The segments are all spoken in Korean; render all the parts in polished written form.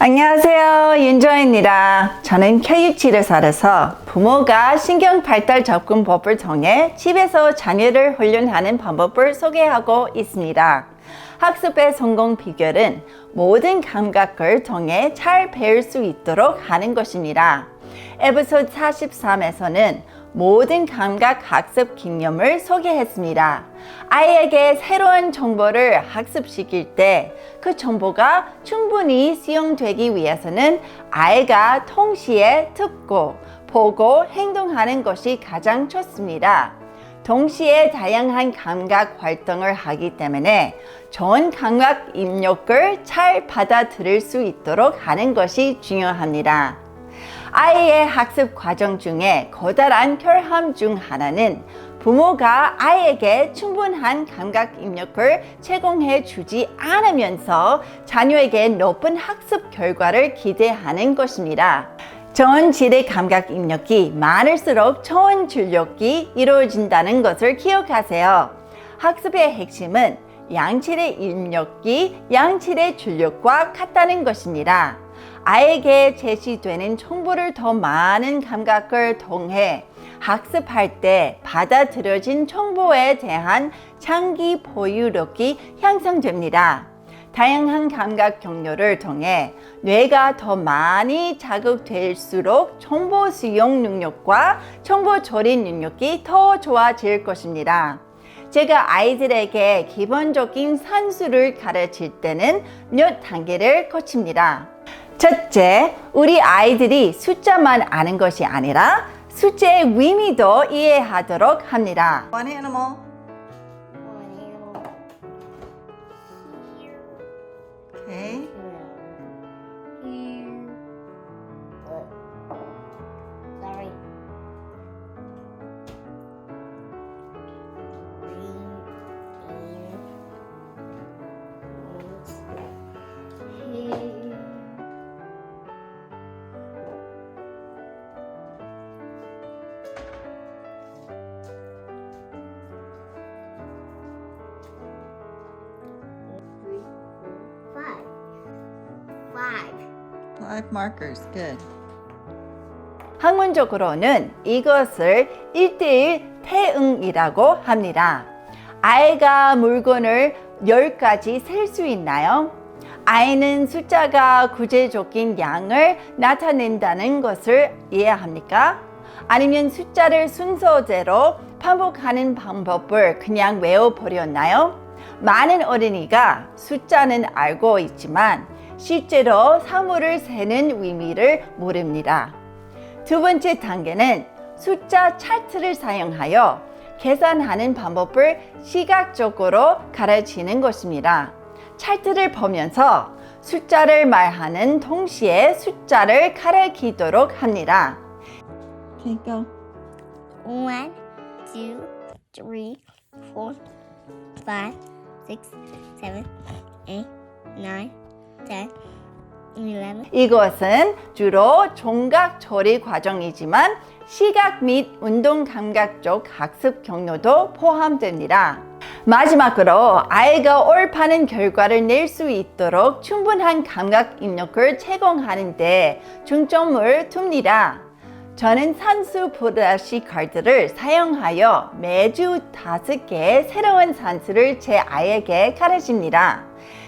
안녕하세요, 윤정입니다. 저는 교육치료사로서 부모가 신경발달접근법을 통해 집에서 자녀를 훈련하는 방법을 소개하고 있습니다. 학습의 성공 비결은 모든 감각을 통해 잘 배울 수 있도록 하는 것입니다. 에피소드 43에서는 모든 감각 학습 개념을 소개했습니다. 아이에게 새로운 정보를 학습시킬 때 그 정보가 충분히 수용되기 위해서는 아이가 동시에 듣고 보고 행동하는 것이 가장 좋습니다. 동시에 다양한 감각 활동을 하기 때문에 좋은 감각 입력을 잘 받아들일 수 있도록 하는 것이 중요합니다. 아이의 학습 과정 중에 커다란 결함 중 하나는 부모가 아이에게 충분한 감각 입력을 제공해 주지 않으면서 자녀에게 높은 학습 결과를 기대하는 것입니다. 좋은 질의 감각 입력이 많을수록 좋은 출력이 이루어진다는 것을 기억하세요. 학습의 핵심은 양질의 입력이 양질의 출력과 같다는 것입니다. 아이에게 제시되는 정보를 더 많은 감각을 통해 학습할 때 받아들여진 정보에 대한 장기 보유력이 향상됩니다. 다양한 감각 경로를 통해 뇌가 더 많이 자극될수록 정보 수용 능력과 정보 처리 능력이 더 좋아질 것입니다. 제가 아이들에게 기본적인 산수를 가르칠 때는 몇 단계를 거칩니다. 첫째, 우리 아이들이 숫자만 아는 것이 아니라 숫자의 의미도 이해하도록 합니다. One animal. Okay. Sorry. Five markers. Good. 학문적으로는 이것을 1:1 태응이라고 합니다. 아이가 물건을 10가지 셀 수 있나요? 아이는 숫자가 구체적인 양을 나타낸다는 것을 이해합니까? 아니면 숫자를 순서대로 반복하는 방법을 그냥 외워버렸나요? 많은 어린이가 숫자는 알고 있지만 실제로 사물을 세는 의미를 모릅니다. 두 번째 단계는 숫자 차트를 사용하여 계산하는 방법을 시각적으로 가르치는 것입니다. 차트를 보면서 숫자를 말하는 동시에 숫자를 가리키도록 합니다. Okay, go. 1, 2, 3, 4, 5, 6, 7, 8, 9, 10, 11. 이것은 주로 종각 처리 과정이지만 시각 및 운동 감각적 학습 경로도 포함됩니다. 마지막으로 아이가 올바른 결과를 낼 수 있도록 충분한 감각 입력을 제공하는 데 중점을 둡니다. 저는 산수 브러쉬 카드를 사용하여 매주 5개의 새로운 산수를 제 아이에게 가르칩니다.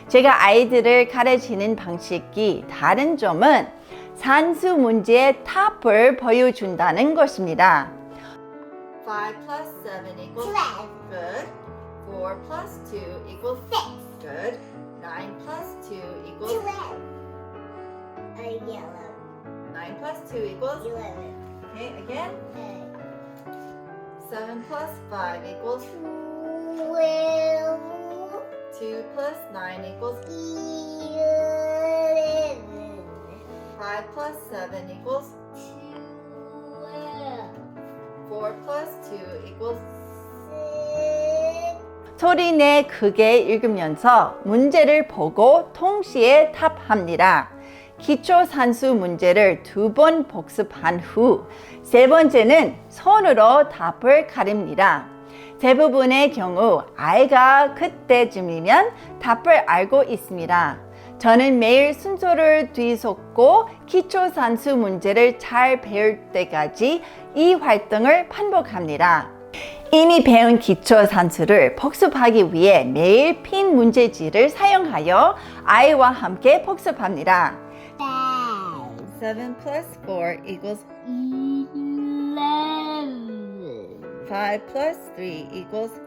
제가 아이들을 가르치는 방식이 다른 점은 산수 문제의 답을 보여준다는 것입니다. 5 plus 7 equals 12. good. 4 plus 2 equals 6. Good. 9 plus 2 equals 12. Yellow. 9 plus 2 equals 11. okay, again. 7 plus 5 equals 12. 2 plus 9 equals 11. 5 plus 7 equals 4 plus 2 equals 6. 소리내 크게 읽으면서 문제를 보고 동시에 답합니다. 기초 산수 문제를 2번 복습한 후 세 번째는 손으로 답을 가립니다. 대부분의 경우 아이가 그때쯤이면 답을 알고 있습니다. 저는 매일 순서를 뒤섞고 기초 산수 문제를 잘 배울 때까지 이 활동을 반복합니다. 이미 배운 기초 산수를 복습하기 위해 매일 핀 문제지를 사용하여 아이와 함께 복습합니다. 7 plus 4 equals 11. 5 plus 3 equals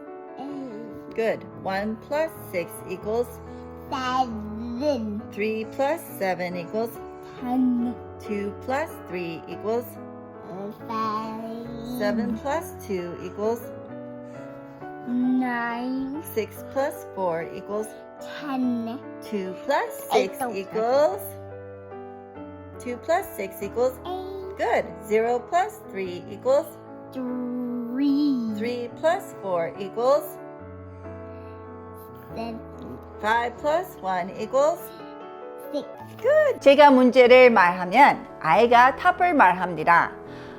good. 1 plus 6 equals 7. 3 plus 7 equals 10. 2 plus 3 equals 7 plus 2 equals 9. 6 plus 4 equals 10. 2 plus 6 Eight. equals 2 plus 6 equals 8. good. 0 plus 3 equals 3. 3 plus 4 equals 7. 5 plus 1 equals 6. good. 제가 문제를 말하면 아이가 답을 말합니다.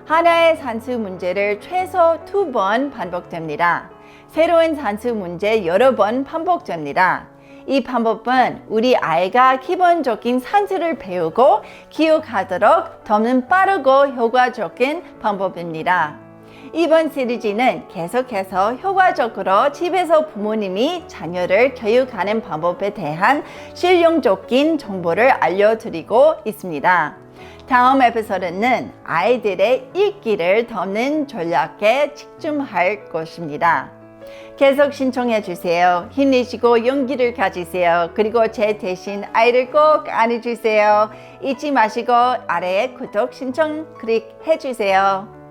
하나의 산수 문제를 최소 2번 반복됩니다. 새로운 산수 문제 여러 번 반복됩니다. 이 방법은 우리 아이가 기본적인 산수를 배우고 기억하도록 더는 빠르고 효과적인 방법입니다. 이번 시리즈는 계속해서 효과적으로 집에서 부모님이 자녀를 교육하는 방법에 대한 실용적인 정보를 알려드리고 있습니다. 다음 에피소드는 아이들의 읽기를 돕는 전략에 집중할 것입니다. 계속 신청해 주세요. 힘내시고 용기를 가지세요. 그리고 제 대신 아이를 꼭 안아주세요. 잊지 마시고 아래에 구독 신청 클릭해 주세요.